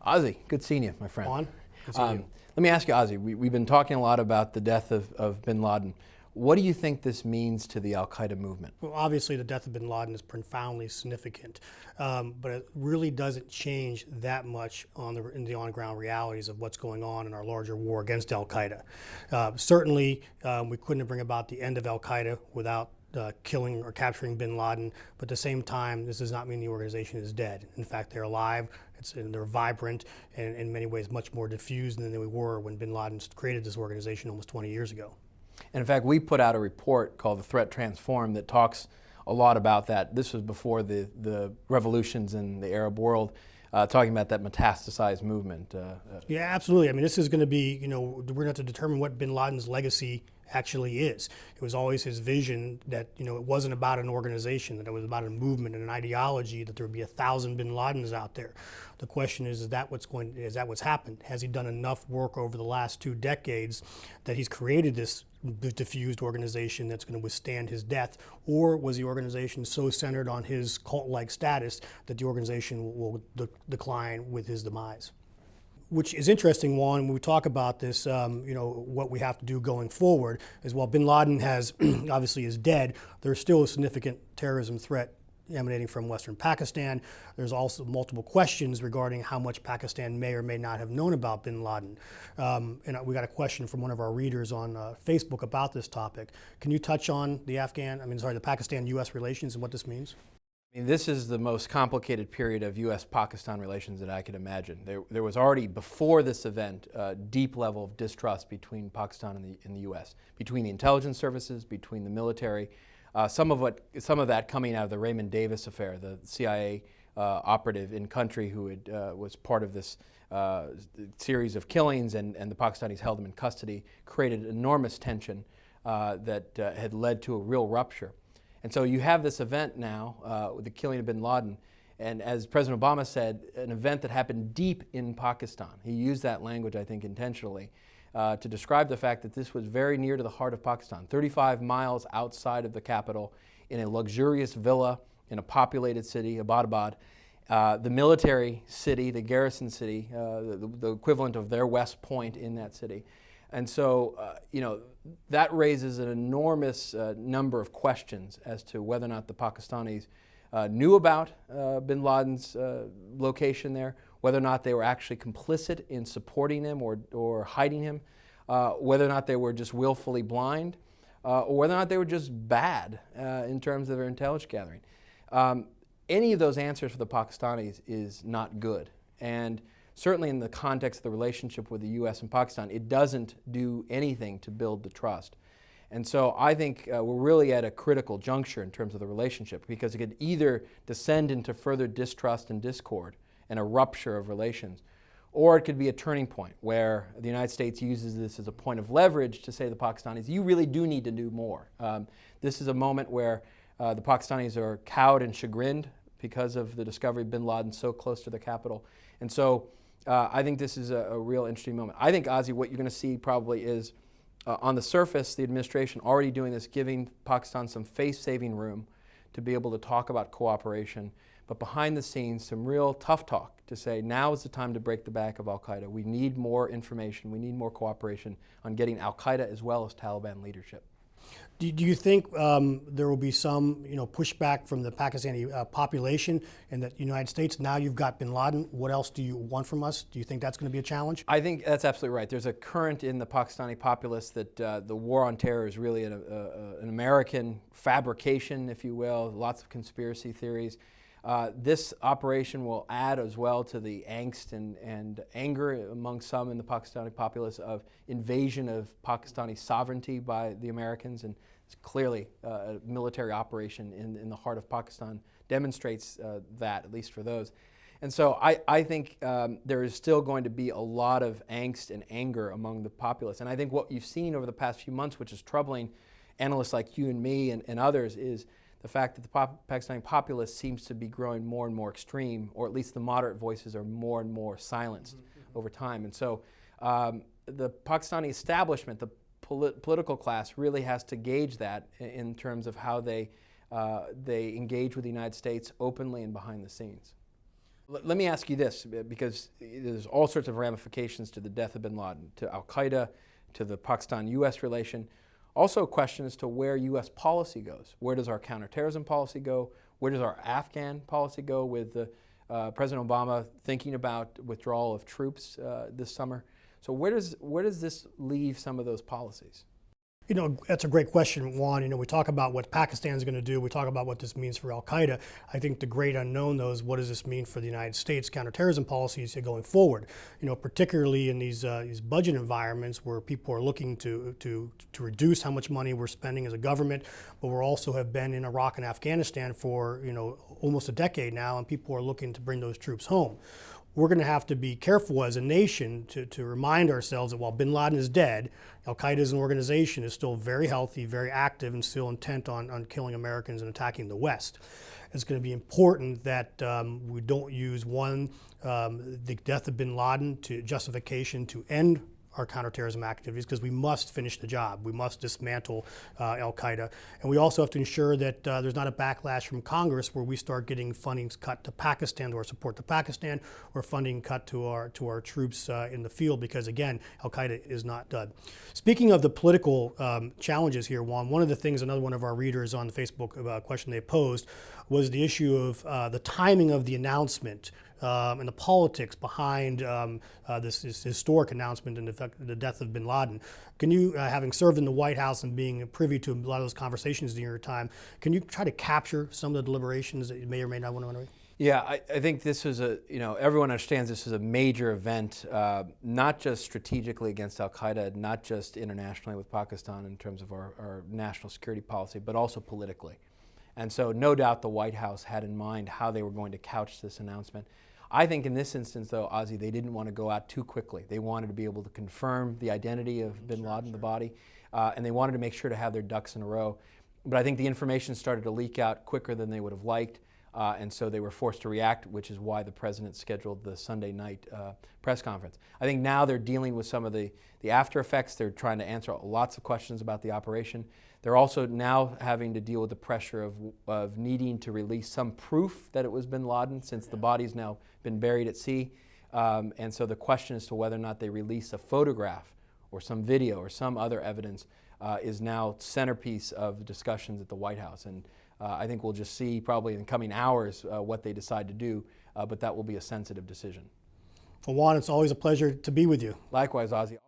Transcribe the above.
Ozzie, good seeing you, my friend. Juan, good seeing you. Let me ask you, Ozzie, we've been talking a lot about the death of bin Laden. What do you think this means to the al-Qaeda movement? Well, obviously, the death of bin Laden is profoundly significant, but it really doesn't change that much in the on-ground realities of what's going on in our larger war against al-Qaeda. Certainly, we couldn't bring about the end of al-Qaeda without killing or capturing bin Laden, but at the same time, this does not mean the organization is dead. In fact, they're alive, and they're vibrant, and in many ways much more diffused than we were when bin Laden created this organization almost 20 years ago. And in fact, we put out a report called The Threat Transformed that talks a lot about that. This was before the revolutions in the Arab world, talking about that metastasized movement. Yeah, absolutely. I mean, this is going to be, we're going to have to determine what bin Laden's legacy actually is. It was always his vision that, it wasn't about an organization, that it was about a movement and an ideology, that there would be 1,000 bin Ladens out there. The question is that what's happened? Has he done enough work over the last 2 decades that he's created this diffused organization that's going to withstand his death? Or was the organization so centered on his cult-like status that the organization will decline with his demise? Which is interesting, Juan, when we talk about this, what we have to do going forward is, while bin Laden has obviously is dead, there's still a significant terrorism threat emanating from Western Pakistan. There's also multiple questions regarding how much Pakistan may or may not have known about bin Laden. And we got a question from one of our readers on Facebook about this topic. Can you touch on the Pakistan-U.S. relations and what this means? I mean, this is the most complicated period of U.S.-Pakistan relations that I could imagine. There was already, before this event, a deep level of distrust between Pakistan and the U.S., between the intelligence services, between the military. Some of that coming out of the Raymond Davis affair, the CIA operative in country who was part of this series of killings, and the Pakistanis held him in custody, created enormous tension that had led to a real rupture. And so you have this event now with the killing of bin Laden, and as President Obama said, an event that happened deep in Pakistan. He used that language, I think, intentionally to describe the fact that this was very near to the heart of Pakistan, 35 miles outside of the capital, in a luxurious villa in a populated city, Abbottabad. The military city, the garrison city, the equivalent of their West Point in that city. And so, that raises an enormous number of questions as to whether or not the Pakistanis knew about bin Laden's location there, whether or not they were actually complicit in supporting him or hiding him, whether or not they were just willfully blind, or whether or not they were just bad in terms of their intelligence gathering. Any of those answers for the Pakistanis is not good. And certainly in the context of the relationship with the U.S. and Pakistan, it doesn't do anything to build the trust. And so I think we're really at a critical juncture in terms of the relationship, because it could either descend into further distrust and discord and a rupture of relations, or it could be a turning point where the United States uses this as a point of leverage to say to the Pakistanis, you really do need to do more. This is a moment where the Pakistanis are cowed and chagrined because of the discovery of bin Laden so close to the capital. And so I think this is a real interesting moment. I think, Ozzie, what you're going to see probably is, on the surface, the administration already doing this, giving Pakistan some face-saving room to be able to talk about cooperation, but behind the scenes, some real tough talk to say, now is the time to break the back of al-Qaeda. We need more information. We need more cooperation on getting al-Qaeda as well as Taliban leadership. Do you think there will be some, pushback from the Pakistani population, and that the United States, now you've got bin Laden, what else do you want from us? Do you think that's going to be a challenge? I think that's absolutely right. There's a current in the Pakistani populace that the war on terror is really an American fabrication, if you will, lots of conspiracy theories. This operation will add as well to the angst and anger among some in the Pakistani populace of invasion of Pakistani sovereignty by the Americans, and it's clearly a military operation in the heart of Pakistan demonstrates that, at least for those. And so I think there is still going to be a lot of angst and anger among the populace. And I think what you've seen over the past few months, which is troubling analysts like you and me and others, is the fact that the Pakistani populace seems to be growing more and more extreme, or at least the moderate voices are more and more silenced over time. And so the Pakistani establishment, the political class, really has to gauge that in terms of how they engage with the United States openly and behind the scenes. Let me ask you this, because there's all sorts of ramifications to the death of bin Laden, to al-Qaeda, to the Pakistan-U.S. relation. Also a question as to where U.S. policy goes. Where does our counterterrorism policy go? Where does our Afghan policy go with President Obama thinking about withdrawal of troops this summer? So where does this leave some of those policies? You know, that's a great question, Juan. You know, we talk about what Pakistan's going to do. We talk about what this means for al-Qaeda. I think the great unknown, though, is what does this mean for the United States counterterrorism policies going forward? You know, particularly in these budget environments where people are looking to reduce how much money we're spending as a government, but we also have been in Iraq and Afghanistan for, you know, almost a decade now, and people are looking to bring those troops home. We're going to have to be careful as a nation to remind ourselves that while bin Laden is dead, al-Qaeda as an organization is still very healthy, very active, and still intent on killing Americans and attacking the West. It's going to be important that we don't use the death of bin Laden to justification to end our counterterrorism activities, because we must finish the job. We must dismantle al-Qaeda. And we also have to ensure that there's not a backlash from Congress where we start getting funding cut to Pakistan, or support to Pakistan, or funding cut to our troops in the field, because again, al-Qaeda is not done. Speaking of the political challenges here, Juan, one of the things another one of our readers on the Facebook question they posed was the issue of the timing of the announcement and the politics behind this historic announcement and the death of bin Laden. Can you, having served in the White House and being privy to a lot of those conversations during your time, can you try to capture some of the deliberations that you may or may not want to know? Yeah, I think this is everyone understands this is a major event, not just strategically against al-Qaeda, not just internationally with Pakistan in terms of our national security policy, but also politically. And so no doubt the White House had in mind how they were going to couch this announcement. I think in this instance, though, Ozzie, they didn't want to go out too quickly. They wanted to be able to confirm the identity of bin Laden, the body, and they wanted to make sure to have their ducks in a row. But I think the information started to leak out quicker than they would have liked, and so they were forced to react, which is why the president scheduled the Sunday night press conference. I think now they're dealing with some of the after effects. They're trying to answer lots of questions about the operation. They're also now having to deal with the pressure of needing to release some proof that it was bin Laden, since the body's now been buried at sea. And so the question as to whether or not they release a photograph or some video or some other evidence is now centerpiece of discussions at the White House. And I think we'll just see probably in the coming hours what they decide to do, but that will be a sensitive decision. Well, Juan, it's always a pleasure to be with you. Likewise, Ozzie.